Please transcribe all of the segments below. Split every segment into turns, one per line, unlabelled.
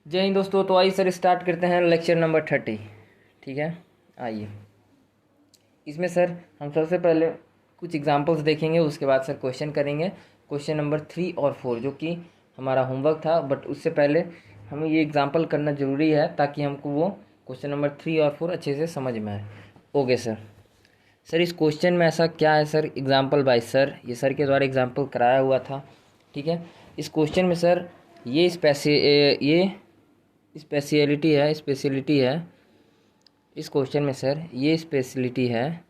जय हिंद दोस्तों। तो आइए सर स्टार्ट करते हैं लेक्चर नंबर 30। ठीक है, आइए। इसमें सर हम सबसे पहले कुछ एग्जांपल्स देखेंगे, उसके बाद सर क्वेश्चन करेंगे। क्वेश्चन नंबर 3 और 4 जो कि हमारा होमवर्क था, बट उससे पहले हमें ये एग्जांपल करना ज़रूरी है ताकि हमको वो क्वेश्चन नंबर 3 और 4 अच्छे से समझ में आए। Okay sir. सर इस क्वेश्चन में ऐसा क्या है सर, एग्जाम्पल बाय सर, ये सर के द्वारा एग्जाम्पल कराया हुआ था। ठीक है, इस क्वेश्चन में सर ये स्पेशलिटी है इस क्वेश्चन में सर ये स्पेशलिटी है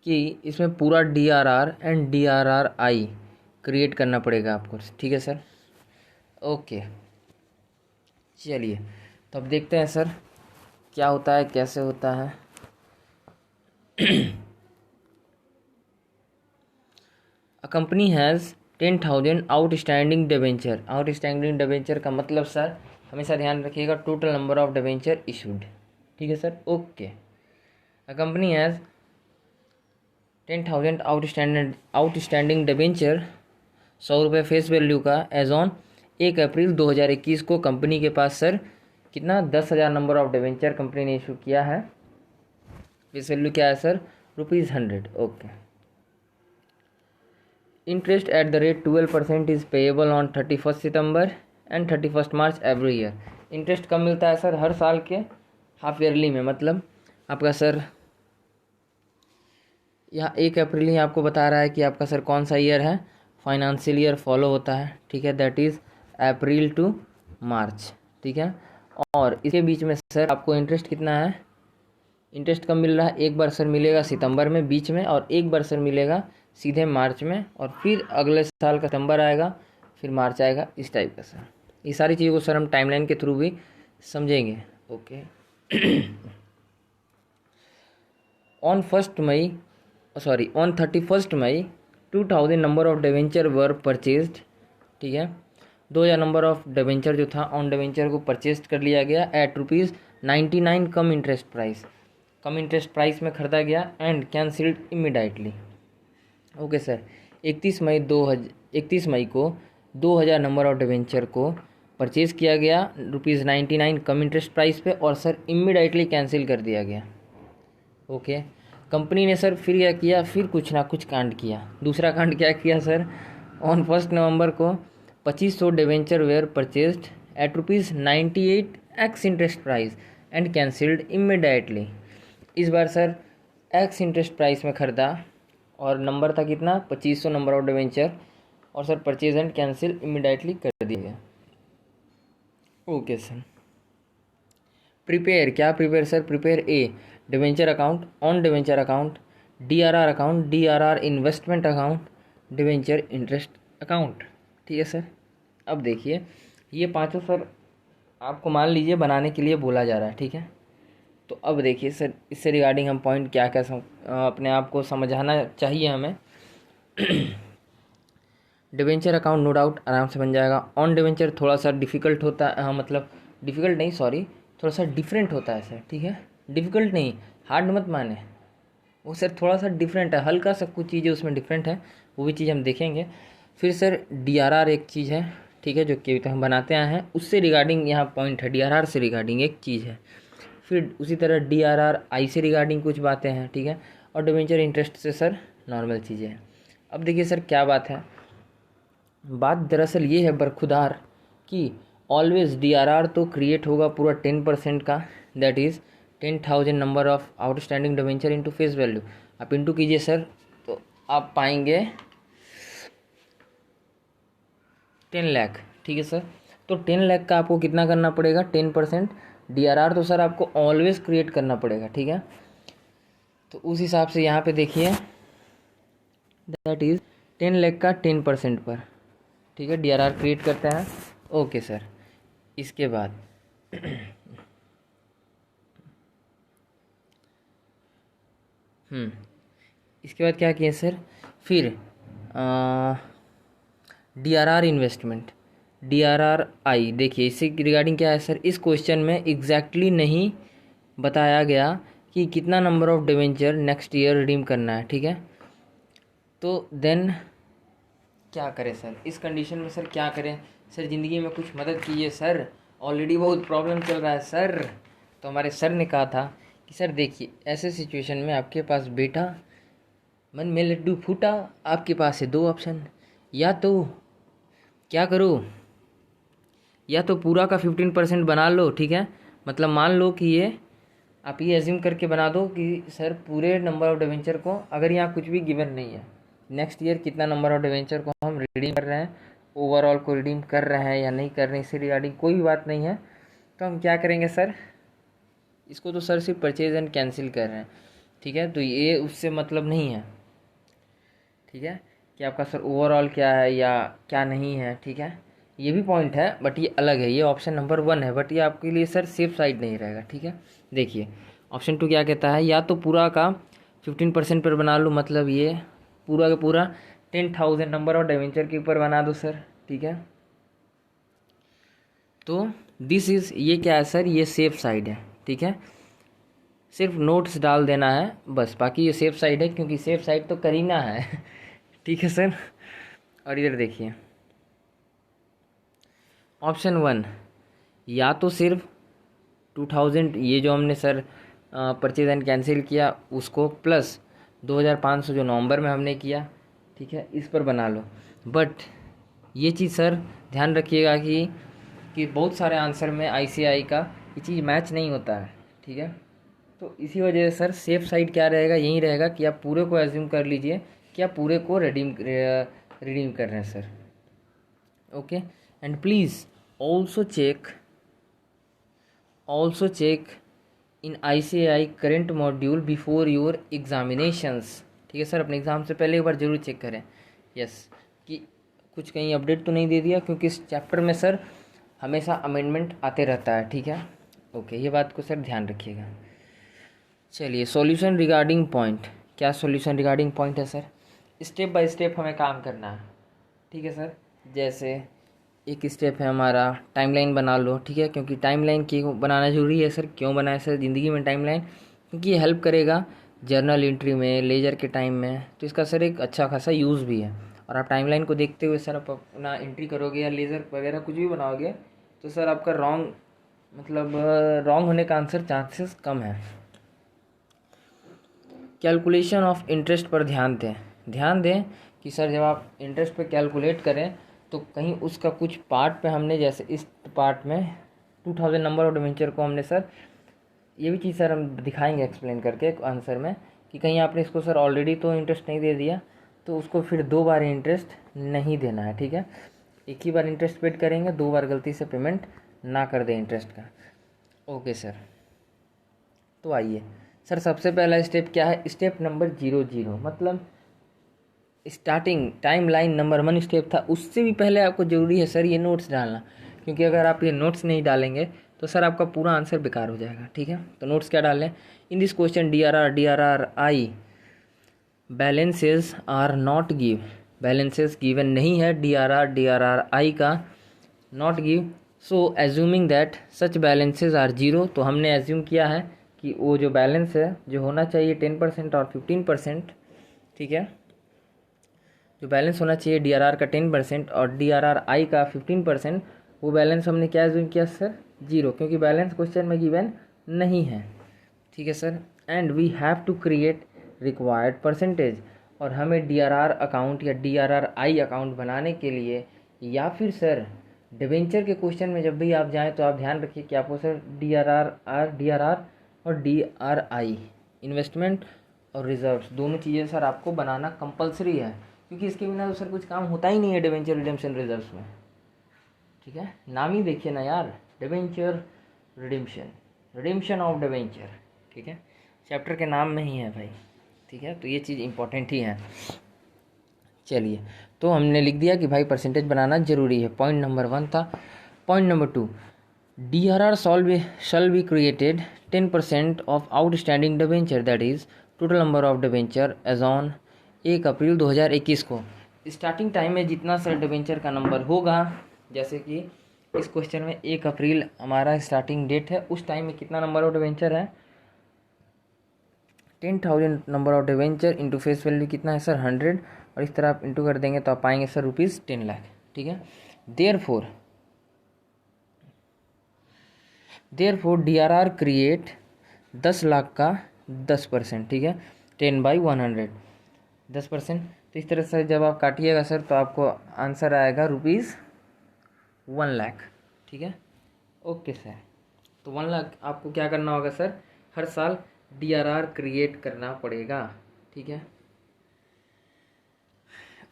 कि इसमें पूरा DRR एंड DRRI क्रिएट करना पड़ेगा आपको। ठीक है सर, ओके। चलिए तो अब देखते हैं सर क्या होता है, कैसे होता है। A company has 10,000 outstanding debenture. Outstanding debenture का मतलब सर हमेशा ध्यान रखिएगा total number of debenture issued. ठीक है sir, okay. A company has 10,000 outstanding debenture, 100 रुपये फेस वैल्यू का एज ऑन 1 अप्रैल 2021 को कंपनी के पास सर कितना 10,000 नंबर ऑफ डिबेंचर कंपनी ने इशू किया है। फेस वैल्यू क्या है sir, ₹100। Okay. Interest eight the rate 12% is payable on 31 September and 31 March every year. Interest कब मिलता है सर, हर साल के हाफ ईयरली में। मतलब आपका सर यहाँ 1 अप्रैल ही आपको बता रहा है कि आपका सर कौन सा ईयर है, फाइनेंशियल ईयर फॉलो होता है। ठीक है, दैट इज़ अप्रैल टू मार्च। ठीक है, और इसके बीच में सर आपको इंटरेस्ट कितना है, इंटरेस्ट कब मिल रहा है, एक बार सर मिलेगा सितंबर में बीच में, और एक बार सर मिलेगा सीधे मार्च में, और फिर अगले साल का सितंबर आएगा, फिर मार्च आएगा, इस टाइप का सर। ये सारी चीज़ों को सर हम टाइमलाइन के थ्रू भी समझेंगे। Okay. On 31 May 2000 number of debenture were purchased. ठीक है, 2000 नंबर ऑफ डिवेंचर जो था ऑन डिवेंचर को परचेज कर लिया गया एट ₹99 कम इंटरेस्ट प्राइस में खरीदा गया and cancelled immediately. Okay sir, 31 मई को 2000 नंबर ऑफ डिवेंचर को परचेज़ किया गया ₹99 कम इंटरेस्ट प्राइस पे, और सर इमीडिएटली कैंसिल कर दिया गया। ओके। कंपनी ने सर फिर क्या किया, फिर कुछ ना कुछ कांड किया। दूसरा कांड क्या किया सर, ऑन 1 नवंबर को 2500 debenture were purchased at ₹98 ex interest price and cancelled immediately. इस बार सर एक्स इंटरेस्ट प्राइस में ख़रीदा और नंबर था कितना, 2500 नंबर ऑफ डिवेंचर, और sir purchase and cancel immediately कर दिया गया। Okay sir. प्रिपेयर, क्या prepare sir, prepare a debenture account, on debenture account, DRR account, DRR investment account, debenture interest account. ठीक है सर। अब देखिए ये पांचों सर आपको मान लीजिए बनाने के लिए बोला जा रहा है। ठीक है, तो अब देखिए सर इससे रिगार्डिंग हम पॉइंट क्या क्या अपने आप को समझाना चाहिए हमें। डिवेंचर अकाउंट नो डाउट आराम से बन जाएगा। ऑन डिवेंचर थोड़ा सा डिफ़िकल्ट होता है, हाँ मतलब डिफ़िकल्ट नहीं, सॉरी, थोड़ा सा डिफरेंट होता है सर। ठीक है, डिफ़िकल्ट नहीं, हार्ड मत माने, वो सर थोड़ा सा डिफरेंट है, हल्का सा कुछ चीज़ें उसमें डिफरेंट है, वो भी चीज़ हम देखेंगे। फिर सर DRR एक चीज़ है, ठीक है, जो कि हम बनाते आए हैं, उससे रिगार्डिंग यहाँ पॉइंट है, DRR से रिगार्डिंग एक चीज़ है। फिर उसी तरह DRRI से रिगार्डिंग कुछ बातें हैं। ठीक है, और डिवेंचर इंटरेस्ट से सर नॉर्मल चीज़ें हैं। अब देखिए सर क्या बात है, बात दरअसल ये है बरखुदार कि ऑलवेज DRR तो क्रिएट होगा पूरा 10% का, that is 10,000 number of outstanding debenture into face value. आप इंटू कीजिए सर तो आप पाएंगे 10 लाख। ठीक है सर, तो 10 लाख का आपको कितना करना पड़ेगा, 10% DRR तो सर आपको ऑलवेज क्रिएट करना पड़ेगा। ठीक है, तो उस हिसाब से यहाँ पे देखिए दैट इज़ 10 लाख का 10% पर। ठीक है, DRR क्रिएट करते हैं। ओके सर, इसके बाद इसके बाद क्या किए सर, फिर DRR इन्वेस्टमेंट, DRRI। देखिए इससे रिगार्डिंग क्या है सर, इस क्वेश्चन में एग्जैक्टली नहीं बताया गया कि कितना number of debenture next year redeem करना है। ठीक है, तो देन क्या करें सर, इस कंडीशन में सर क्या करें, सर ज़िंदगी में कुछ मदद कीजिए सर, ऑलरेडी बहुत प्रॉब्लम चल रहा है सर। तो हमारे सर ने कहा था कि सर देखिए, ऐसे सिचुएशन में आपके पास बेटा मन में लड्डू फूटा, आपके पास है 2 ऑप्शन, या तो क्या करो, या तो पूरा का 15% बना लो, ठीक है, मतलब मान लो कि ये आप ये एज्यूम करके बना दो कि सर पूरे नंबर ऑफ डिवेंचर को, अगर यहाँ कुछ भी गिवन नहीं है, नेक्स्ट ईयर कितना नंबर ऑफ डिवेंचर को हम रिडीम कर रहे हैं, ओवरऑल को रिडीम कर रहे हैं या नहीं कर रहे हैं, इससे रिगार्डिंग कोई भी बात नहीं है, तो हम क्या करेंगे सर, इसको तो सर सिर्फ परचेज एंड कैंसिल कर रहे हैं, ठीक है, तो ये उससे मतलब नहीं है, ठीक है, कि आपका सर ओवरऑल क्या है या क्या नहीं है, ठीक है, ये भी पॉइंट है बट ये अलग है, ये ऑप्शन नंबर 1 है, बट ये आपके लिए सर सेफ साइड नहीं रहेगा, ठीक है। देखिए ऑप्शन 2 क्या कहता है, या तो पूरा का 15% पर बना लो, मतलब ये पूरा का पूरा 10,000 नंबर ऑफ डिवेंचर के ऊपर बना दो सर, ठीक है। तो दिस इज़, ये क्या है सर, ये सेफ साइड है, ठीक है, सिर्फ नोट्स डाल देना है बस, बाकी ये सेफ साइड है क्योंकि सेफ साइड तो करीना है ठीक है सर। और इधर देखिए ऑप्शन 1, या तो सिर्फ 2000 ये जो हमने सर परचेज एंड कैंसिल किया उसको प्लस 2500 जो नवंबर में हमने किया, ठीक है, इस पर बना लो। बट ये चीज़ सर ध्यान रखिएगा कि बहुत सारे आंसर में ICAI का ये चीज़ मैच नहीं होता है, ठीक है, तो इसी वजह से सर सेफ साइड क्या रहेगा, यही रहेगा कि आप पूरे को एज्यूम कर लीजिए कि आप पूरे को रिडीम कर रहे हैं sir, okay. And please also check in ICAI current module before your examinations, ठीक है सर, अपने एग्ज़ाम से पहले एक बार ज़रूर चेक करें, यस, कि कुछ कहीं अपडेट तो नहीं दे दिया, क्योंकि इस चैप्टर में सर हमेशा अमेंडमेंट आते रहता है, ठीक है, ओके, ये बात को सर ध्यान रखिएगा। चलिए सॉल्यूशन रिगार्डिंग पॉइंट, क्या सॉल्यूशन रिगार्डिंग पॉइंट है सर, स्टेप बाय स्टेप हमें काम करना है, ठीक है सर। जैसे एक स्टेप है हमारा टाइमलाइन बना लो, ठीक है, क्योंकि टाइमलाइन क्यों बनाना ज़रूरी है सर, क्यों बनाए सर ज़िंदगी में टाइमलाइन, क्योंकि ये हेल्प करेगा जर्नल एंट्री में, लेजर के टाइम में, तो इसका सर एक अच्छा खासा यूज़ भी है। और आप टाइमलाइन को देखते हुए सर आप अपना एंट्री करोगे या लेज़र वगैरह कुछ भी बनाओगे तो सर आपका रॉन्ग होने का आंसर चांसेस कम है। कैलकुलेशन ऑफ इंटरेस्ट पर ध्यान दें कि सर जब आप इंटरेस्ट पे कैलकुलेट करें तो कहीं उसका कुछ पार्ट पे हमने, जैसे इस पार्ट में 2000 नंबर ऑफ डिवेंचर को हमने सर, ये भी चीज़ सर हम दिखाएंगे एक्सप्लेन करके आंसर में, कि कहीं आपने इसको सर ऑलरेडी तो इंटरेस्ट नहीं दे दिया तो उसको फिर 2 बार इंटरेस्ट नहीं देना है, ठीक है, एक ही बार इंटरेस्ट पेड करेंगे, 2 बार गलती से पेमेंट ना कर दें इंटरेस्ट का, ओके सर। तो आइए सर, सबसे पहला स्टेप क्या है, स्टेप नंबर 00, मतलब स्टार्टिंग टाइमलाइन नंबर 1 स्टेप था, उससे भी पहले आपको ज़रूरी है सर ये नोट्स डालना, क्योंकि अगर आप ये नोट्स नहीं डालेंगे तो सर आपका पूरा आंसर बेकार हो जाएगा, ठीक है। तो नोट्स क्या डालें, in this question DRR balances are not give, balances given नहीं है, DRR का not give, so assuming that such balances are 0, तो हमने एज्यूम किया है कि वो जो बैलेंस है जो होना चाहिए 10% और 15%, ठीक है, जो बैलेंस होना चाहिए DRR का 10% और DRRI का 15%, वो बैलेंस हमने क्या एज्यूम किया सर, 0, क्योंकि बैलेंस क्वेश्चन में गिवन नहीं है, ठीक है sir. And we have to create required percentage, और हमें DRR अकाउंट या DRRI अकाउंट बनाने के लिए, या फिर सर डिवेंचर के क्वेश्चन में जब भी आप जाएँ तो आप ध्यान रखिए कि आपको सर DRR और DRI इन्वेस्टमेंट और रिजर्व्स दोनों चीज़ें सर आपको बनाना कंपलसरी है, क्योंकि इसके बिना तो सर कुछ काम होता ही नहीं है डिवेंचर रिडेम्पशन रिजर्व्स में, ठीक है, नाम ही देखिए ना यार, डिवेंचर रिडेम्पशन ऑफ डिवेंचर, ठीक है, चैप्टर के नाम में ही है भाई, ठीक है, तो ये चीज़ इंपॉर्टेंट ही है। चलिए, तो हमने लिख दिया कि भाई परसेंटेज बनाना ज़रूरी है, पॉइंट नंबर 1 था। Point number 2, DRR shall be created 10% of outstanding debenture, that is total number of debenture as on 1 अप्रैल 2021 को। स्टार्टिंग टाइम में जितना सर डिवेंचर का नंबर होगा, जैसे कि इस क्वेश्चन में 1 अप्रैल हमारा स्टार्टिंग डेट है, उस टाइम में कितना नंबर ऑफ डिवेंचर है, 10,000 number of debenture into face value कितना है सर 100, और इस तरह आप इंटू कर देंगे तो आप पाएंगे सर ₹10 लाख, ठीक है। Therefore therefore DRR create 10 lakh का 10%, ठीक है, 10/100 10%। तो इस तरह से जब आप काटिएगा सर तो आपको आंसर आएगा ₹1,00,000, ठीक है। ओके सर, तो 1,00,000 आपको क्या करना होगा सर, हर साल DRR क्रिएट करना पड़ेगा, ठीक है।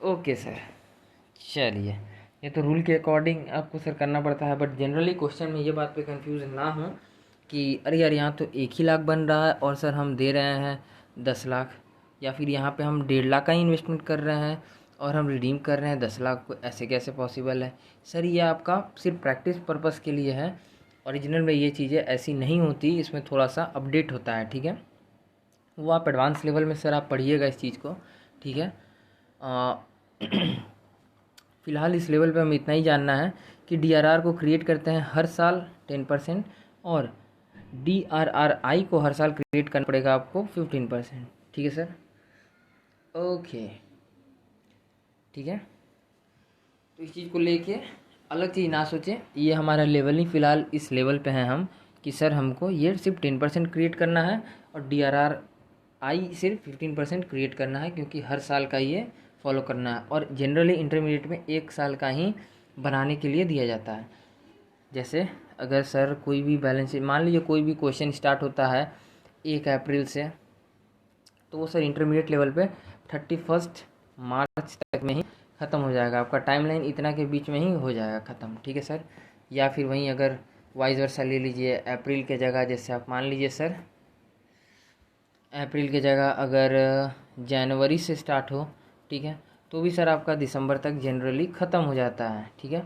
ओके सर, चलिए, ये तो रूल के अकॉर्डिंग आपको सर करना पड़ता है, बट जनरली क्वेश्चन में ये बात पे कंफ्यूज ना हो कि अरे यार यहाँ तो 1 ही लाख बन रहा है और सर हम दे रहे हैं 10 लाख, या फिर यहाँ पे हम 1.5 लाख का ही इन्वेस्टमेंट कर रहे हैं और हम रिडीम कर रहे हैं 10 लाख को, ऐसे कैसे पॉसिबल है सर। ये आपका सिर्फ प्रैक्टिस पर्पस के लिए है, ओरिजिनल में ये चीज़ें ऐसी नहीं होती, इसमें थोड़ा सा अपडेट होता है, ठीक है। वो आप एडवांस लेवल में सर आप पढ़िएगा इस चीज़ को, ठीक है। फ़िलहाल इस लेवल पे हमें इतना ही जानना है कि DRR को क्रिएट करते हैं हर साल 10%, और DRRI को हर साल क्रिएट करना पड़ेगा आपको 15%, ठीक है सर। ओके, ठीक है, तो इस चीज़ को लेके अलग चीज़ ना सोचें, ये हमारा लेवल ही फ़िलहाल इस लेवल पे हैं हम कि सर हमको ये सिर्फ 10% क्रिएट करना है और DRRI सिर्फ 15% क्रिएट करना है, क्योंकि हर साल का ये फॉलो करना है, और जनरली इंटरमीडिएट में 1 साल का ही बनाने के लिए दिया जाता है। जैसे अगर सर कोई भी बैलेंस, मान लीजिए कोई भी क्वेश्चन स्टार्ट होता है 1 अप्रैल से, तो वो सर इंटरमीडिएट लेवल पे 31 मार्च तक में ही ख़त्म हो जाएगा, आपका टाइमलाइन इतना के बीच में ही हो जाएगा ख़त्म, ठीक है सर। या फिर वहीं अगर वाइस वर्सा ले लीजिए, अप्रैल के जगह जैसे आप मान लीजिए सर अप्रैल के जगह अगर जनवरी से स्टार्ट हो, ठीक है, तो भी सर आपका दिसंबर तक जनरली ख़त्म हो जाता है, ठीक है।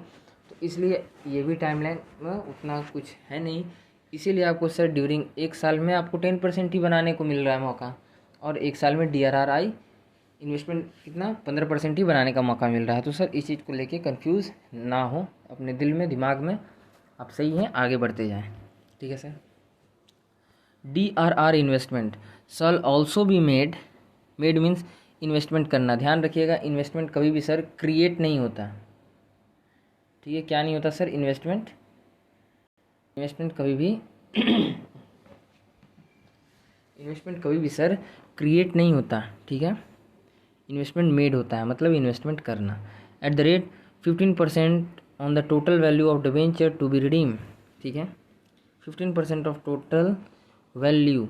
तो इसलिए ये भी टाइमलाइन में उतना कुछ है नहीं, इसीलिए आपको सर ड्यूरिंग 1 साल में आपको 10% ही बनाने को मिल रहा है मौका, और 1 साल में DRRI इन्वेस्टमेंट कितना 15% ही बनाने का मौका मिल रहा है। तो सर इस चीज़ को लेके कंफ्यूज ना हो, अपने दिल में दिमाग में आप सही हैं, आगे बढ़ते जाएं, ठीक है sir. DRR investment shall also be made means investment करना, ध्यान रखिएगा, इन्वेस्टमेंट कभी भी सर क्रिएट नहीं होता, ठीक है। क्या नहीं होता सर, इन्वेस्टमेंट कभी भी इन्वेस्टमेंट कभी भी सर क्रिएट नहीं होता, ठीक है। इन्वेस्टमेंट मेड होता है, मतलब इन्वेस्टमेंट करना। At the rate 15% on the total value of debenture to be redeem, ठीक है, 15% of total value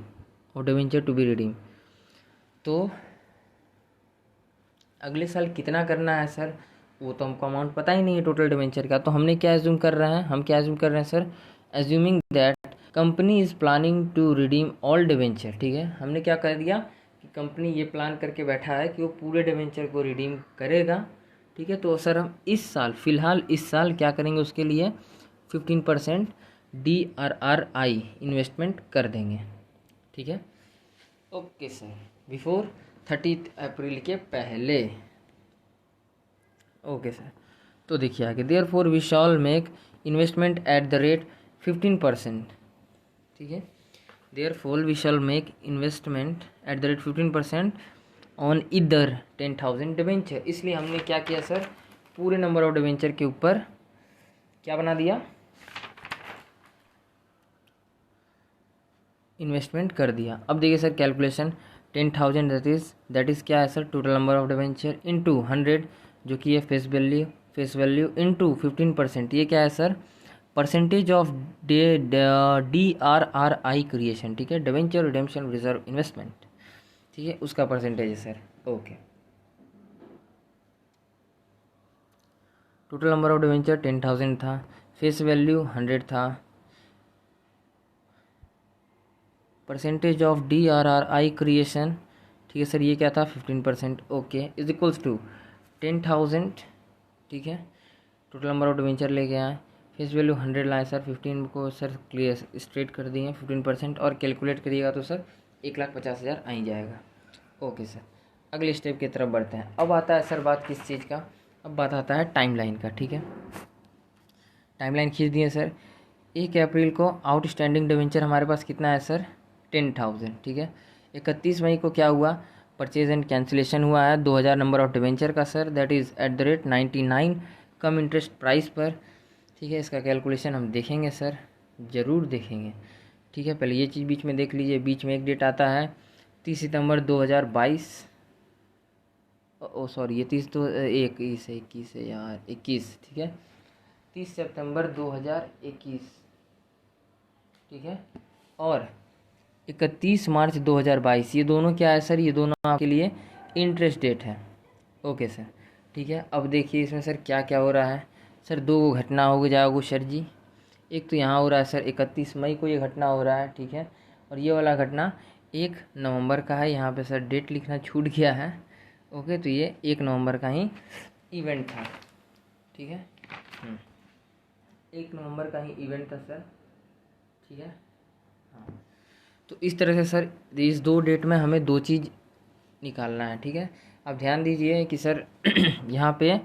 of debenture to be redeem. तो अगले साल कितना करना है सर, वो तो हमको अमाउंट पता ही नहीं है टोटल डिबेंचर का, तो हमने क्या एज्यूम कर रहे हैं, हम क्या एज्यूम कर रहे हैं sir, assuming that company is planning to redeem all debenture, ठीक है। हमने क्या कर दिया कि कंपनी ये प्लान करके बैठा है कि वो पूरे डिबेंचर को रिडीम करेगा, ठीक है। तो सर हम इस साल, फ़िलहाल इस साल क्या करेंगे, उसके लिए 15% DRRI इन्वेस्टमेंट कर देंगे, ठीक है। ओके सर, बिफोर 30 अप्रैल के पहले। ओके सर, तो देखिए आगे, therefore we shall make investment at the rate 15%, ठीक है। Therefore we shall make investment at the rate 15% on इधर 10,000 डिबेंचर। इसलिए हमने क्या किया सर, पूरे नंबर ऑफ डिबेंचर के ऊपर क्या बना दिया, इन्वेस्टमेंट कर दिया। अब देखिए सर कैलकुलेशन, 10,000 दैट इज़ क्या है sir, total number of debenture into 100 जो कि है फेस वैल्यू इंटू 15%, ये क्या है sir, percentage of DRRI creation, ठीक है, डिबेंचर रिडेम्पशन रिजर्व इन्वेस्टमेंट, ठीक है, उसका परसेंटेज है sir. Okay, total number of debenture 10,000 था, फेस वैल्यू 100 था, परसेंटेज ऑफ DRRI क्रिएशन, ठीक है सर, ये क्या था 15%, ओके, इज इक्वल्स टू 10,000, ठीक है, टोटल नंबर ऑफ डिबेंचर ले गया है, फेस वैल्यू 100 लाए सर, 15 को सर क्लियर स्ट्रेट कर दिए 15%, और कैलकुलेट करिएगा तो सर 1,50,000 आ ही जाएगा। ओके सर, अगले स्टेप की तरफ बढ़ते हैं। अब आता है सर बात किस चीज़ का, अब बात आता है टाइमलाइन का, ठीक है। टाइमलाइन खींच दिए सर, 1 अप्रैल को आउटस्टैंडिंग डिबेंचर हमारे पास कितना है सर, 10,000, ठीक है। 31 मई को क्या हुआ, परचेज एंड कैंसिलेशन हुआ है 2,000 नंबर ऑफ डिबेंचर का sir, that is eight the rate 99 come interest price पर, ठीक है। इसका कैलकुलेशन हम देखेंगे सर, ज़रूर देखेंगे, ठीक है। पहले ये चीज़ बीच में देख लीजिए, बीच में एक डेट आता है 30 सितंबर 2022। ओ सॉरी, ये 30 तो 21 है यार, 21, ठीक है, 30 सितंबर 2021, ठीक है। और 31 मार्च 2022, ये दोनों क्या है सर, ये दोनों आपके लिए इंटरेस्ट डेट है। ओके सर, ठीक है। अब देखिए इसमें सर क्या क्या हो रहा है। सर दो घटना हो जाओगे सर जी। एक तो यहाँ हो रहा है सर 31 मई को ये घटना हो रहा है, ठीक है। और ये वाला घटना 1 नवंबर का है, यहाँ पे सर डेट लिखना छूट गया है। ओके, तो ये 1 नवंबर का ही इवेंट था, ठीक है। 1 नवंबर का ही इवेंट था सर, ठीक है। हाँ, तो इस तरह से सर इस दो डेट में हमें दो चीज़ निकालना है, ठीक है। अब ध्यान दीजिए कि सर यहाँ पे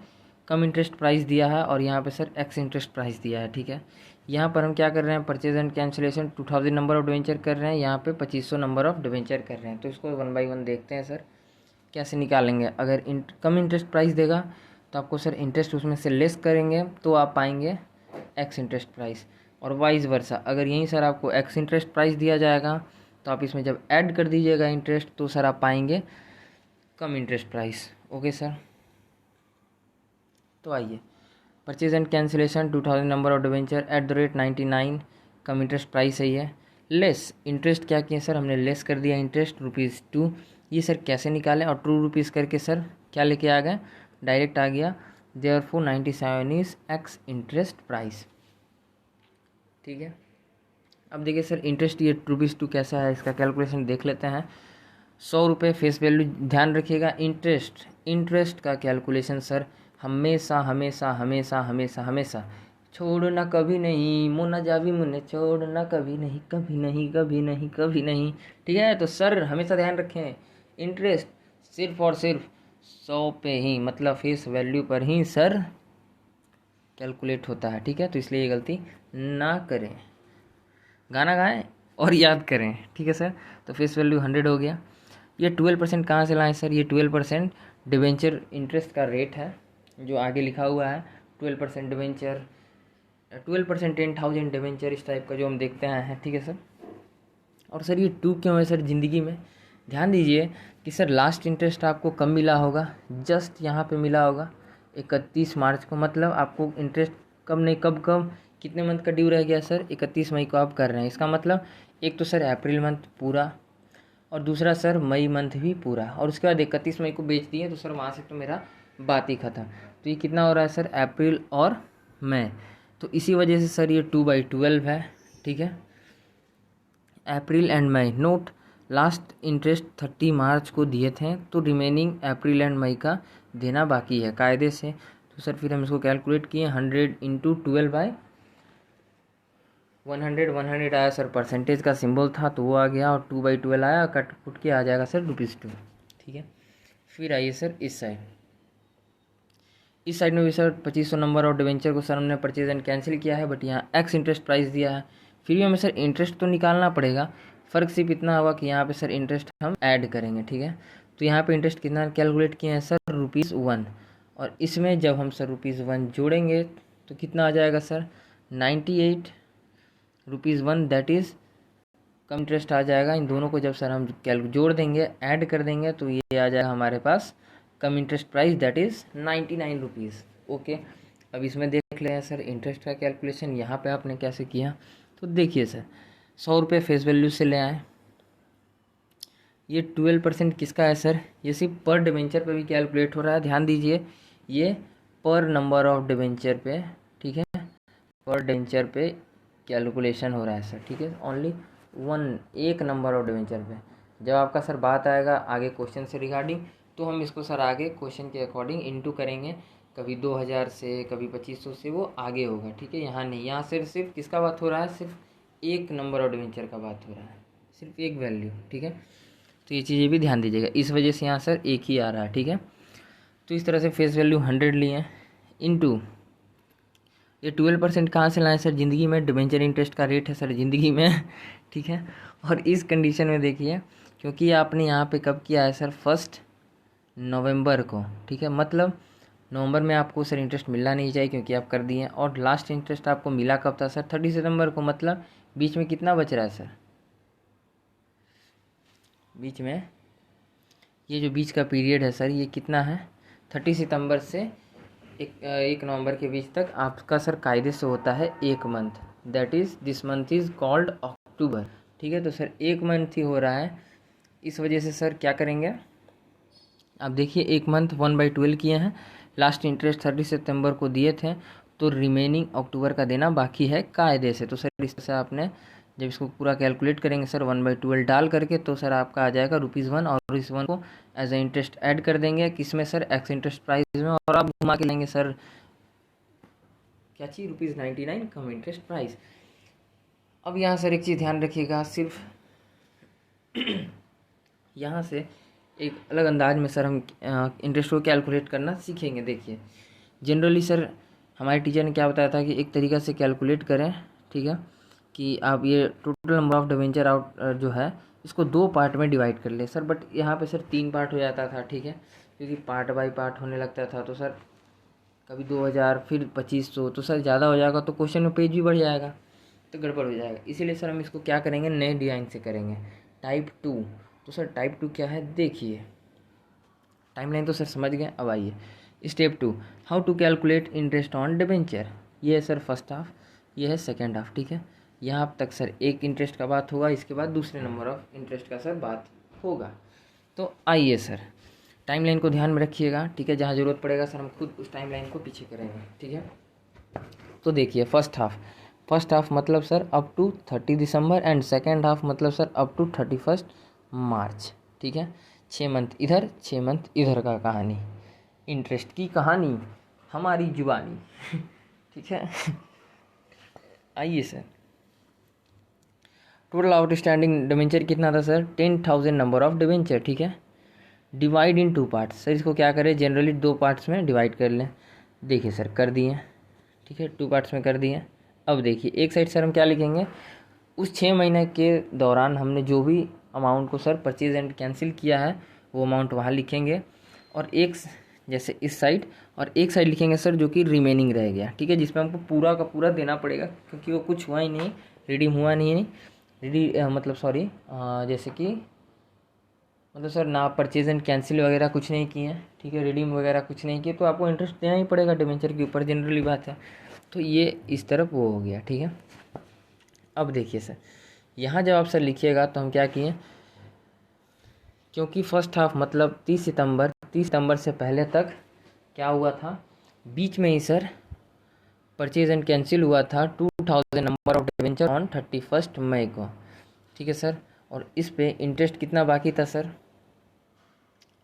कम इंटरेस्ट प्राइस दिया है और यहाँ पे सर एक्स इंटरेस्ट प्राइस दिया है, ठीक है। यहाँ पर हम क्या कर रहे हैं, purchase and cancellation 2000 number of debenture कर रहे हैं, यहाँ पे 2500 नंबर ऑफ डिवेंचर कर रहे हैं। तो इसको 1 बाई 1 देखते हैं सर कैसे निकालेंगे। अगर कम इंटरेस्ट प्राइस देगा तो आपको सर इंटरेस्ट उसमें से लेस करेंगे तो आप पाएंगे एक्स इंटरेस्ट प्राइस, और वाइस वर्सा। अगर यहीं सर आपको एक्स इंटरेस्ट प्राइस दिया जाएगा तो आप इसमें जब ऐड कर दीजिएगा इंटरेस्ट तो सर आप पाएंगे कम इंटरेस्ट प्राइस। ओके सर, तो आइए, purchase and cancellation 2000 number of debenture eight the rate 99, come interest price है ये। लेस इंटरेस्ट क्या किया सर, हमने लेस कर दिया इंटरेस्ट ₹2। ये सर कैसे निकालें, और ₹2 करके सर क्या लेके आ गए, डायरेक्ट आ गया, therefore 97 is x interest price, ठीक है। अब देखिए सर इंटरेस्ट ये ₹2 कैसा है, इसका कैलकुलेशन देख लेते हैं। ₹100 फेस वैल्यू, ध्यान रखिएगा इंटरेस्ट का कैलकुलेशन सर हमेशा हमेशा हमेशा हमेशा हमेशा छोड़ना कभी नहीं, मुन्ना जावी मुन्ने छोड़ना कभी नहीं कभी नहीं कभी नहीं कभी नहीं, ठीक है। तो सर हमेशा ध्यान रखें इंटरेस्ट सिर्फ और सिर्फ 100 पे ही, मतलब फेस वैल्यू पर ही सर कैलकुलेट होता है, ठीक है। तो इसलिए ये गलती ना करें, गाना गाएं और याद करें, ठीक है सर। तो फेस वैल्यू 100 हो गया। ये 12% कहाँ से लाएं सर, ये 12% डिवेंचर इंटरेस्ट का रेट है जो आगे लिखा हुआ है। 12% डिवेंचर, 12% 10,000 डिवेंचर, इस टाइप का जो हम देखते आए हैं, ठीक है सर। और सर ये 2 क्यों है सर ज़िंदगी में, ध्यान दीजिए कि सर लास्ट इंटरेस्ट आपको कब मिला होगा, जस्ट यहाँ पे मिला होगा 31 मार्च को। मतलब आपको इंटरेस्ट कब नहीं कब कितने मंथ का ड्यू रह गया सर, 31 मई को आप कर रहे हैं। इसका मतलब एक तो सर अप्रैल मंथ पूरा, और दूसरा सर मई मंथ भी पूरा, और उसके बाद 31 मई को बेच दिए तो सर वहाँ से तो मेरा बात ही ख़त्म। तो ये कितना हो रहा है सर, अप्रैल और मई। तो इसी वजह से सर ये 2/12 है, ठीक है। April and May, note last interest 30 मार्च को दिए थे, तो रिमेनिंग अप्रैल एंड मई का देना बाकी है कायदे से। तो सर फिर हम इसको कैलकुलेट किए, 100 × 12/100 आया सर, परसेंटेज का सिंबल था तो वो आ गया, और 2/12 आया, कट पुट के आ जाएगा सर ₹2, ठीक है। फिर आइए सर इस साइड में भी सर 2500 नंबर और डिवेंचर को सर हमने परचेज एंड कैंसिल किया है, बट यहाँ एक्स इंटरेस्ट प्राइस दिया है। फिर भी हमें सर इंटरेस्ट तो निकालना पड़ेगा, फ़र्क सिर्फ इतना होगा कि यहाँ पे सर इंटरेस्ट हम ऐड करेंगे, ठीक है। तो यहाँ पे इंटरेस्ट कितना कैलकुलेट किए हैं सर, ₹1, और इसमें जब हम सर ₹1 जोड़ेंगे तो कितना आ जाएगा sir, 98 ₹1, that is cum interest आ जाएगा। इन दोनों को जब सर हम जोड़ देंगे, ऐड कर देंगे, तो ये आ जाएगा हमारे पास cum interest price, that is 99 rupees. Okay, अब इसमें देख लें सर इंटरेस्ट का कैलकुलेशन यहाँ पे आपने कैसे किया। तो देखिए सर ₹100 फेस वैल्यू से ले आए, ये 12% किसका है सर, ये सिर्फ पर डिवेंचर पे भी कैलकुलेट हो रहा है। ध्यान दीजिए ये पर नंबर ऑफ डिवेंचर पे, ठीक है, पर डिवेंचर पे कैलकुलेशन हो रहा है सर, ठीक है। ओनली एक नंबर ऑफ डिवेंचर पे। जब आपका सर बात आएगा आगे क्वेश्चन से रिगार्डिंग, तो हम इसको सर आगे क्वेश्चन के अकॉर्डिंग इनटू करेंगे, कभी 2000 से कभी 2500 से, वो आगे होगा, ठीक है। यहाँ नहीं, यहाँ सिर्फ किसका बात हो रहा है, सिर्फ एक नंबर ऑफ डिवेंचर का बात हो रहा है, सिर्फ एक वैल्यू, ठीक है। तो ये चीज़ें भी ध्यान दीजिएगा, इस वजह से यहाँ सर एक ही आ रहा है, ठीक है। तो इस तरह से फेस वैल्यू 100 लिए इनटू ये 12% कहाँ से लाए सर, ज़िंदगी में डिवेंचर इंटरेस्ट का रेट है सर ज़िंदगी में, ठीक है। और इस कंडीशन में देखिए, क्योंकि आपने यहाँ पे कब किया है सर, 1 नवंबर को, ठीक है, मतलब नवंबर में आपको सर इंटरेस्ट मिलना नहीं चाहिए क्योंकि आप कर दिए हैं। और लास्ट इंटरेस्ट आपको मिला कब था सर? 30 सितंबर को, मतलब बीच में कितना बच रहा है सर? बीच में ये जो बीच का पीरियड है सर, ये कितना है? 30 सितंबर से 1 नवंबर के बीच तक आपका सर कायदे से होता है 1 month, that is this month is called October. ठीक है, तो सर 1 मंथ ही हो रहा है, इस वजह से सर क्या करेंगे, आप देखिए 1 मंथ 1/12 किए हैं, लास्ट इंटरेस्ट 30 सितंबर को दिए थे, तो रिमेनिंग अक्टूबर का देना बाकी है कायदे से। तो सर इस तरह से आपने जब इसको पूरा कैलकुलेट करेंगे सर 1/12 डाल करके, तो सर आपका आ जाएगा ₹1 और इस 1 को एज ए इंटरेस्ट ऐड कर देंगे किस में सर? एक्स इंटरेस्ट प्राइस में, और आप घुमा के लेंगे सर क्या चीज़? ₹99 कम इंटरेस्ट प्राइस। अब यहाँ सर एक चीज़ ध्यान रखिएगा, सिर्फ यहाँ से एक अलग अंदाज में सर हम इंटरेस्ट को कैलकुलेट करना सीखेंगे। देखिए जनरली सर हमारे टीचर ने क्या बताया था कि एक तरीका से कैलकुलेट करें, ठीक है, कि आप ये total number of debenture out जो है इसको 2 पार्ट में डिवाइड कर ले सर, बट यहाँ पे सर 3 पार्ट हो जाता था, ठीक है, क्योंकि पार्ट बाय पार्ट होने लगता था, तो सर कभी 2000 फिर 2500, तो सर ज़्यादा हो जाएगा, तो क्वेश्चन में पेज भी बढ़ जाएगा, तो गड़बड़ हो जाएगा। इसीलिए सर हम इसको क्या करेंगे, नए डिज़ाइन से करेंगे, टाइप 2। तो सर टाइप 2 क्या है, देखिए टाइमलाइन तो सर समझ गए। अब आइए step 2, how to calculate interest on debenture. ये है सर फर्स्ट हाफ, ये है सेकेंड हाफ, ठीक है। यहाँ तक सर एक इंटरेस्ट का बात होगा, इसके बाद दूसरे नंबर ऑफ इंटरेस्ट का सर बात होगा। तो आइए सर टाइमलाइन को ध्यान में रखिएगा, ठीक है, जहाँ ज़रूरत पड़ेगा सर हम खुद उस टाइमलाइन को पीछे करेंगे, ठीक है। तो देखिए फर्स्ट हाफ मतलब सर अप टू 30 दिसंबर एंड सेकेंड हाफ मतलब सर अप टू 31 मार्च, ठीक है। 6 मंथ इधर 6 मंथ इधर का कहानी, इंटरेस्ट की कहानी हमारी जुबानी ठीक है। आइए सर टोटल आउटस्टैंडिंग डिवेंचर कितना था सर? 10,000 नंबर ऑफ डिवेंचर, ठीक है। डिवाइड इन 2 पार्ट्स, सर इसको क्या करें, जनरली 2 पार्ट्स में डिवाइड कर लें। देखिए सर कर दिए, ठीक है, 2 पार्ट्स में कर दिए। अब देखिए एक साइड सर हम क्या लिखेंगे, उस 6 महीने के दौरान हमने जो भी अमाउंट को सर परचेज एंड कैंसिल किया है वो अमाउंट वहाँ लिखेंगे, और एक जैसे इस साइड, और एक साइड लिखेंगे सर जो कि रिमेनिंग रह गया, ठीक है, जिसमें हमको पूरा का पूरा देना पड़ेगा क्योंकि वो कुछ हुआ ही नहीं, रिडीम हुआ नहीं, मतलब सॉरी जैसे कि मतलब सर ना परचेज एंड कैंसिल वगैरह कुछ नहीं किए हैं, ठीक है, रिडीम वगैरह कुछ नहीं किए, तो आपको इंटरेस्ट देना ही पड़ेगा डिबेंचर के ऊपर, जनरली बात है। तो ये इस तरफ वो हो गया, ठीक है। अब देखिए सर यहाँ जब आप सर लिखिएगा तो हम क्या किए, क्योंकि फर्स्ट हाफ मतलब 30 सितंबर से पहले तक क्या हुआ था, बीच में ही सर परचेज एंड कैंसिल हुआ था 2000 नंबर ऑफ डिवेंचर ऑन 31 मई को, ठीक है सर। और इस पे इंटरेस्ट कितना बाकी था सर?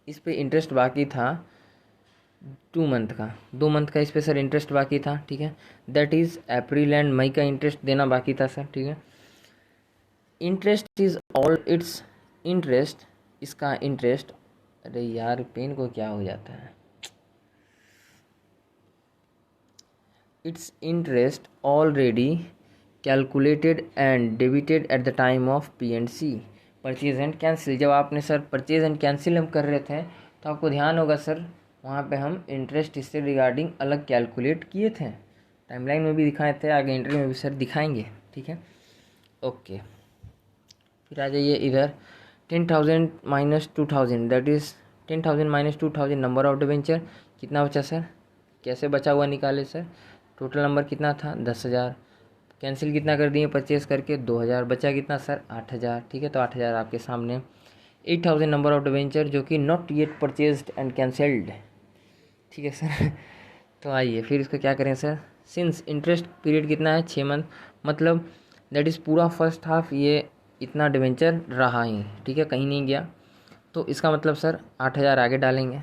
इस पे इंटरेस्ट बाकी था 2 मंथ का इस पे सर इंटरेस्ट बाकी था, ठीक है, दैट इज़ अप्रैल एंड मई का इंटरेस्ट देना बाकी था सर, ठीक है। Interest is all it's interest, इसका इंटरेस्ट, अरे यार पेन को क्या हो जाता है, it's interest already calculated and debited at the time of P&C purchase and cancel. जब आपने सर परचेज एंड कैंसिल हम कर रहे थे तो आपको ध्यान होगा सर वहाँ पे हम इंटरेस्ट इससे रिगार्डिंग अलग कैलकुलेट किए थे, टाइमलाइन में भी दिखाए थे, आगे एंट्री में भी सर दिखाएंगे, ठीक है। ओके फिर आ जाइए इधर 10,000 minus 2,000 that is 10,000 minus 2,000 number of debenture, कितना बचा सर? कैसे बचा हुआ निकाले सर? टोटल नंबर कितना था 10,000, कैंसिल कितना कर दिए परचेज करके 2,000, बचा कितना सर 8,000, ठीक है, तो 8,000 आपके सामने। 8,000 नंबर ऑफ डिवेंचर जो कि not yet purchased and cancelled, ठीक है सर। तो आइए फिर इसको क्या करें सर, सिंस इंटरेस्ट पीरियड कितना है 6 मंथ, मतलब दैट इज़ पूरा फर्स्ट हाफ ये इतना डिवेंचर रहा ही, ठीक है, कहीं नहीं गया, तो इसका मतलब सर 8,000 आगे डालेंगे।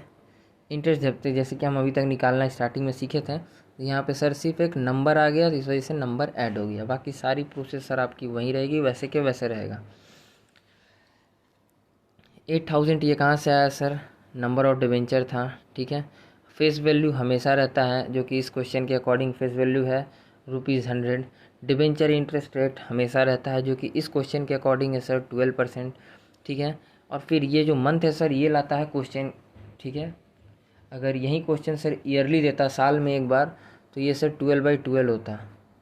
इंटरेस्ट जैसे कि हम अभी तक निकालना स्टार्टिंग में सीखे थे, तो यहाँ पे सर सिर्फ एक नंबर आ गया, तो इस वजह से नंबर ऐड हो गया, बाकी सारी प्रोसेस सर आपकी वहीं रहेगी, वैसे के वैसे रहेगा। 8,000 ये कहाँ से आया सर? नंबर ऑफ डिवेंचर था, ठीक है। फेस वैल्यू हमेशा रहता है जो कि इस क्वेश्चन के अकॉर्डिंग फेस वैल्यू है ₹100। डिवेंचर इंटरेस्ट रेट हमेशा रहता है जो कि इस क्वेश्चन के अकॉर्डिंग है सर 12%, ठीक है। और फिर ये जो मंथ है सर ये लाता है क्वेश्चन, ठीक है, अगर यही क्वेश्चन सर ईयरली देता, साल में एक बार, तो ये सर 12/12 होता,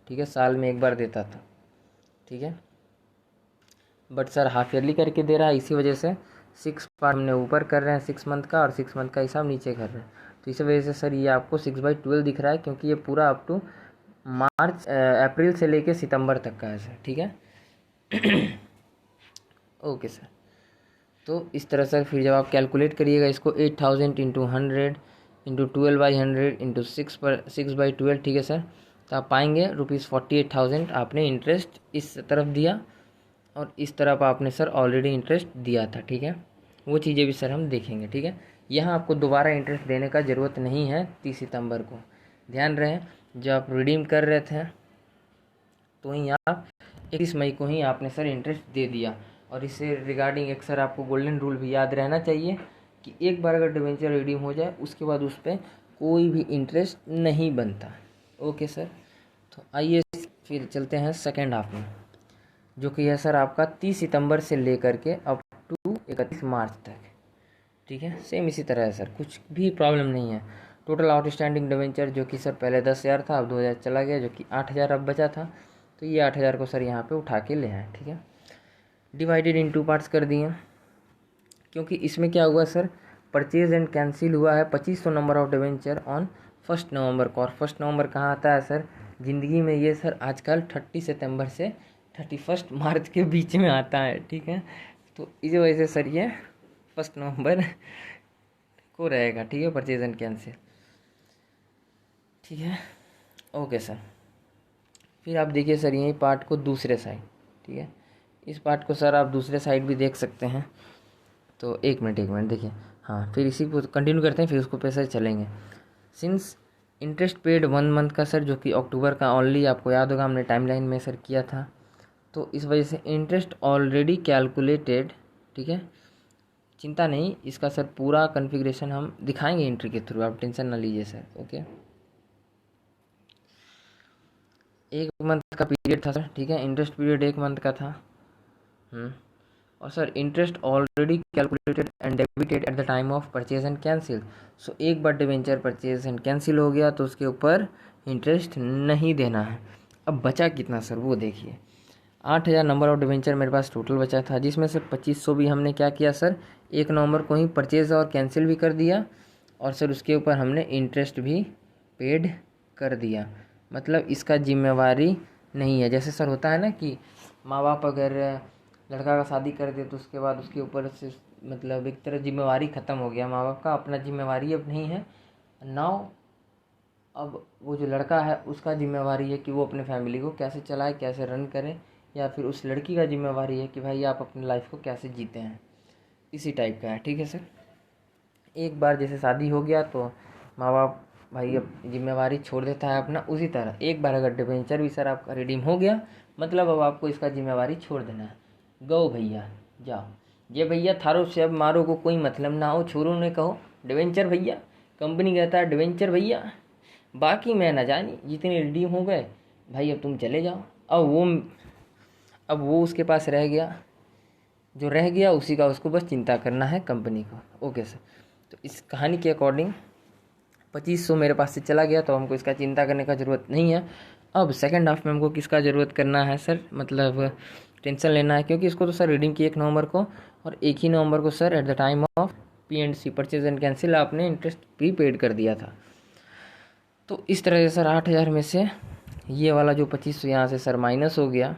ठीक है, साल में एक बार देता था, ठीक है। बट सर हाफ ईयरली करके दे रहा है, इसी वजह से 6 पार्ट हमने ऊपर कर रहे हैं 6 मंथ का, और 6 मंथ का हिसाब नीचे कर रहे हैं। तो इसी वजह से सर ये आपको 6/12 दिख रहा है, क्योंकि ये पूरा अप टू मार्च अप्रैल से लेके सितंबर तक का है सर, ठीक है। ओके सर, तो इस तरह से फिर जब आप कैलकुलेट करिएगा इसको 8000 इंटू 100 इंटू 12/100 इंटू 6/12, ठीक है सर, तो आप पाएंगे ₹48,000 आपने इंटरेस्ट इस तरफ दिया, और इस तरफ आपने सर ऑलरेडी इंटरेस्ट दिया था, ठीक है। वो चीज़ें भी सर हम देखेंगे, ठीक है। यहाँ आपको दोबारा इंटरेस्ट देने का ज़रूरत नहीं है 30 सितंबर को, ध्यान रहे। जब आप रिडीम कर रहे थे तो ही आप 31 मई को ही आपने सर इंटरेस्ट दे दिया। और इससे रिगार्डिंग एक सर आपको गोल्डन रूल भी याद रहना चाहिए कि एक बार अगर डिवेंचर रिडीम हो जाए उसके बाद उस पर कोई भी इंटरेस्ट नहीं बनता। ओके सर, तो आइए फिर चलते हैं सेकेंड हाफ में, जो कि है सर आपका 30 सितंबर से लेकर के अप टू 31 मार्च तक, ठीक है। सेम इसी तरह है सर, कुछ भी प्रॉब्लम नहीं है। टोटल आउटस्टैंडिंग डिवेंचर जो कि सर पहले 10,000 था, अब 2,000 चला गया, जो कि 8,000 अब बचा था, तो ये 8,000 को सर यहाँ पे उठा के ले आए, ठीक है। डिवाइडेड इन 2 पार्ट्स कर दिए, क्योंकि इसमें क्या हुआ सर, परचेज एंड कैंसिल हुआ है 2500 नंबर ऑफ डिवेंचर ऑन 1 नवंबर को। और 1 नवंबर कहाँ आता है सर ज़िंदगी में, ये सर आजकल 30 सितंबर से 31 मार्च के बीच में आता है, ठीक है। तो इसी वजह से सर ये 1 नवंबर को रहेगा, ठीक है, परचेज एंड कैंसिल, ठीक है। ओके सर, फिर आप देखिए सर यही पार्ट को दूसरे साइड, ठीक है, इस पार्ट को सर आप दूसरे साइड भी देख सकते हैं। तो एक मिनट देखिए, हाँ, फिर इसी को कंटिन्यू करते हैं, फिर उसको पैसे चलेंगे। सिंस इंटरेस्ट पेड 1 मंथ का सर, जो कि अक्टूबर का ऑनली, आपको याद होगा हमने टाइमलाइन में सर किया था, तो इस वजह से इंटरेस्ट ऑलरेडी कैलकुलेटेड, ठीक है। चिंता नहीं, इसका सर पूरा कॉन्फ़िगरेशन हम दिखाएंगे एंट्री के थ्रू, आप टेंशन ना लीजिए सर। ओके, 1 मंथ का पीरियड था सर, ठीक है, इंटरेस्ट पीरियड 1 मंथ का था। और sir interest already calculated and debited at the time of purchase and cancel. So एक बार डिवेंचर परचेज एंड कैंसिल हो गया तो उसके ऊपर इंटरेस्ट नहीं देना है। अब बचा कितना सर वो देखिए, 8,000 नंबर ऑफ डिवेंचर मेरे पास टोटल बचा था, जिसमें से 2500 भी हमने क्या किया सर 1 नवंबर को ही परचेज और कैंसिल भी कर दिया, और सर उसके ऊपर हमने इंटरेस्ट भी पेड कर दिया। मतलब इसका जिम्मेवारी नहीं है। जैसे सर होता है ना कि माँ बाप अगर लड़का का शादी कर दे तो उसके बाद उसके ऊपर से मतलब एक तरह जिम्मेवारी ख़त्म हो गया, माँ बाप का अपना जिम्मेवारी अब नहीं है। नाउ अब वो जो लड़का है उसका जिम्मेवारी है कि वो अपने फैमिली को कैसे चलाए, कैसे रन करे, या फिर उस लड़की का जिम्मेवारी है कि भाई आप अपनी लाइफ को कैसे जीते हैं, इसी टाइप का है, ठीक है सर। एक बार जैसे शादी हो गया तो माँ बाप भाई अब जिम्मेवारी छोड़ देता है अपना, उसी तरह एक बार अगर डिवेंचर भी सर आपका रिडीम हो गया, मतलब अब आपको इसका जिम्मेवारी छोड़ देना है। गो भैया जाओ, ये भैया थारो से अब मारो को कोई मतलब ना हो, छोरो ने कहो डिवेंचर भैया, कंपनी कहता है डिवेंचर भैया, बाकी मैं ना जानी जितने रिडीम हो गए भाई अब तुम चले जाओ। अब वो उसके पास रह गया, जो रह गया उसी का उसको बस चिंता करना है कंपनी को। ओके सर, तो इस कहानी के अकॉर्डिंग 2500 मेरे पास से चला गया तो हमको इसका चिंता करने का ज़रूरत नहीं है। अब सेकंड हाफ में हमको किसका ज़रूरत करना है सर, मतलब टेंशन लेना है, क्योंकि इसको तो सर रीडिंग की 1 नवंबर को, और 1 ही नवंबर को sir eight the time of P&C purchase and cancel आपने इंटरेस्ट भी पेड कर दिया था। तो इस तरह से सर 8,000 में से ये वाला जो 2500 यहाँ से सर माइनस हो गया,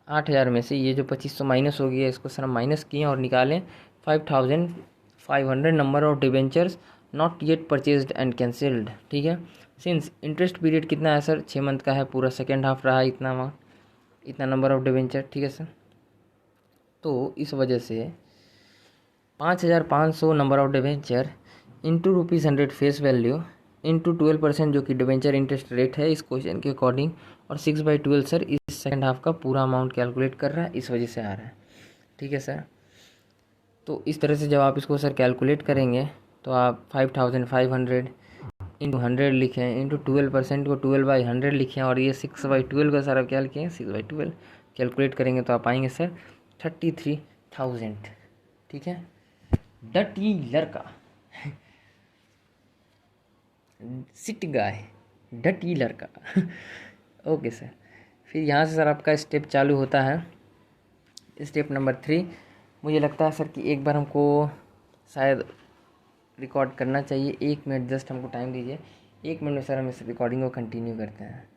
8,000 में से ये जो 2500 माइनस हो गया, इसको सर हम माइनस किए और निकालें 5,500 number of debentures not yet purchased and cancelled, ठीक है। सिंस इंटरेस्ट पीरियड कितना है सर 6 मंथ का है, पूरा सेकेंड हाफ रहा इतना नंबर ऑफ डिवेंचर, ठीक है सर। तो इस वजह से 5,500 number of debenture into ₹100 face value into 12% जो कि डिवेंचर इंटरेस्ट रेट है इस क्वेश्चन के अकॉर्डिंग, और 6/12 सर इस सेकेंड हाफ का पूरा अमाउंट कैलकुलेट कर रहा है, इस वजह से आ रहा है, ठीक है सर। तो इस तरह से जब आप इसको सर कैलकुलेट करेंगे तो आप 5,500 इंटू 100 लिखें, इंटू 12% को 12/100 लिखें, और ये 6/12 का सर आप क्या लिखें 6/12 कैलकुलेट करेंगे तो आप आएंगे सर 33,000, ठीक है। डटी लड़का सिट गाय, डटी लड़का। Okay sir. फिर यहाँ से सर आपका स्टेप चालू होता है, स्टेप नंबर 3। मुझे लगता है सर कि एक बार हमको शायद रिकॉर्ड करना चाहिए। 1 मिनट जस्ट हमको टाइम दीजिए, 1 मिनट में सर हम इस रिकॉर्डिंग को कंटिन्यू करते हैं।